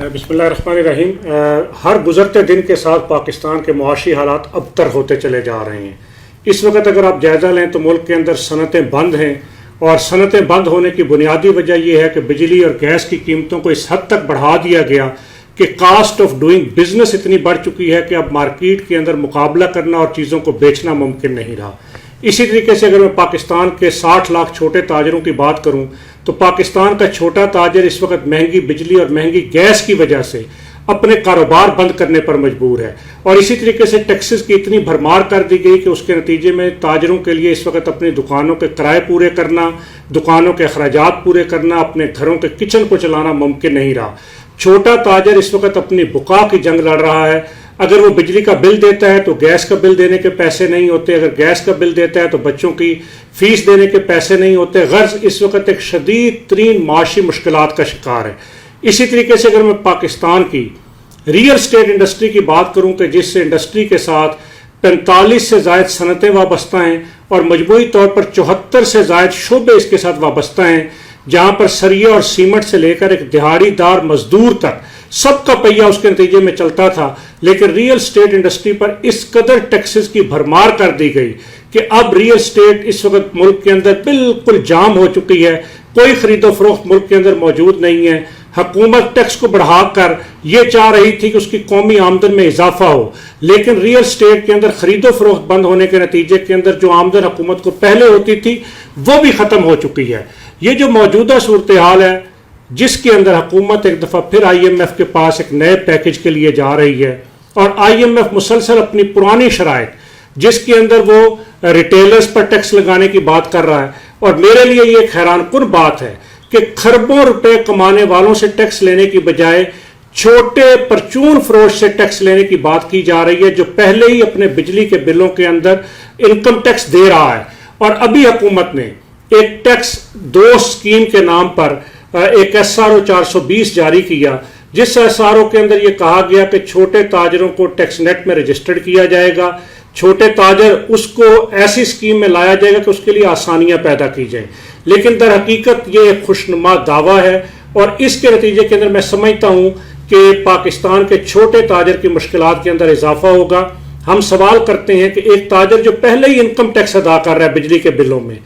बिस्मिल्लाहिर्रहमानिर्रहीम। हर गुजरते दिन के साथ पाकिस्तान के मुआशी हालात अबतर होते चले जा रहे हैं। इस वक्त अगर आप जायज़ा लें तो मुल्क के अंदर सनतें बंद हैं, और सनतें बंद होने की बुनियादी वजह यह है कि बिजली और गैस की कीमतों को इस हद तक बढ़ा दिया गया कि कास्ट ऑफ डूइंग बिजनेस इतनी बढ़ चुकी है कि अब मार्केट के अंदर मुकाबला करना और चीज़ों को बेचना मुमकिन नहीं रहा। इसी तरीके से अगर मैं पाकिस्तान के 60 लाख छोटे ताजरों की बात करूं तो पाकिस्तान का छोटा ताजर इस वक्त महंगी बिजली और महंगी गैस की वजह से अपने कारोबार बंद करने पर मजबूर है। और इसी तरीके से टैक्सेस की इतनी भरमार कर दी गई कि उसके नतीजे में ताजरों के लिए इस वक्त अपनी दुकानों के किराए पूरे करना, दुकानों के अखराजात पूरे करना, अपने घरों के किचन को चलाना मुमकिन नहीं रहा। छोटा ताजर इस वक्त अपनी बुका की जंग लड़ रहा है। अगर वो बिजली का बिल देता है तो गैस का बिल देने के पैसे नहीं होते, अगर गैस का बिल देता है तो बच्चों की फीस देने के पैसे नहीं होते। गर्ज इस वक्त एक शदीद तरीन माशी मुश्किलात का शिकार है। इसी तरीके से अगर मैं पाकिस्तान की रियल स्टेट इंडस्ट्री की बात करूं कि जिस इंडस्ट्री के साथ 45 से ज़ायद सनतें वाबस्ता हैं और मजमूई तौर पर 74 से ज़ायद शोबे इसके साथ वाबस्ता हैं, जहां पर सरिया और सीमेंट से लेकर एक दिहाड़ीदार मजदूर तक सबका पहिया उसके नतीजे में चलता था। लेकिन रियल स्टेट इंडस्ट्री पर इस कदर टैक्सेस की भरमार कर दी गई कि अब रियल स्टेट इस वक्त मुल्क के अंदर बिल्कुल जाम हो चुकी है। कोई खरीदो फरोख्त मुल्क के अंदर मौजूद नहीं है। हुकूमत टैक्स को बढ़ाकर ये चाह रही थी कि उसकी कौमी आमदन में इजाफा हो, लेकिन रियल स्टेट के अंदर खरीदो फरोख्त बंद होने के नतीजे के अंदर जो आमदन हुकूमत को पहले होती थी वो भी ख़त्म हो चुकी है। ये जो मौजूदा सूरत हाल है जिसके अंदर हुकूमत एक दफ़ा फिर IMF के पास एक नए पैकेज के लिए जा रही है, और IMF मुसलसल अपनी पुरानी शराइत जिसके अंदर वो रिटेलर्स पर टैक्स लगाने की बात कर रहा है। और मेरे लिए ये हैरानकुन बात है कि खरबों रुपए कमाने वालों से टैक्स लेने की बजाय छोटे परचून फरोश से टैक्स लेने की बात की जा रही है, जो पहले ही अपने बिजली के बिलों के अंदर इनकम टैक्स दे रहा है। और अभी हुकूमत ने एक टैक्स 2 स्कीम के नाम पर एक SRO 420 जारी किया, जिस SRO के अंदर यह कहा गया कि छोटे ताजरों को टैक्स नेट में रजिस्टर्ड किया जाएगा। छोटे ताजर उसको ऐसी स्कीम में लाया जाएगा कि उसके लिए आसानियां पैदा की जाए, लेकिन दर हकीकत ये एक खुशनुमा दावा है। और इसके नतीजे के अंदर मैं समझता हूं कि पाकिस्तान के छोटे ताजर की मुश्किलात के अंदर इजाफा होगा। हम सवाल करते हैं कि एक ताजर जो पहले ही इनकम टैक्स अदा कर रहा है बिजली के बिलों में,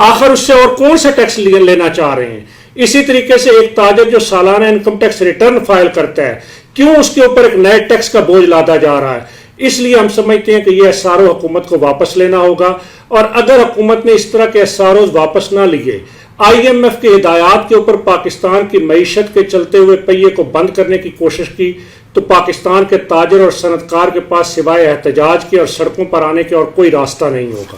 आखिर उससे और कौन सा टैक्स लेना चाह रहे हैं। इसी तरीके से एक ताजर जो सालाना इनकम टैक्स रिटर्न फाइल करता है, क्यों उसके ऊपर एक नए टैक्स का बोझ लादा जा रहा है। इसलिए हम समझते हैं कि यह SRO हुकूमत को वापस लेना होगा। और अगर हुकूमत ने इस तरह के SROs वापस ना लिए, IMF के हिदायत के ऊपर पाकिस्तान की मईशत के चलते हुए पहिए को बंद करने की कोशिश की, तो पाकिस्तान के ताजर और सनतकार के पास सिवाय एहतजाज के और सड़कों पर आने के और कोई रास्ता नहीं होगा।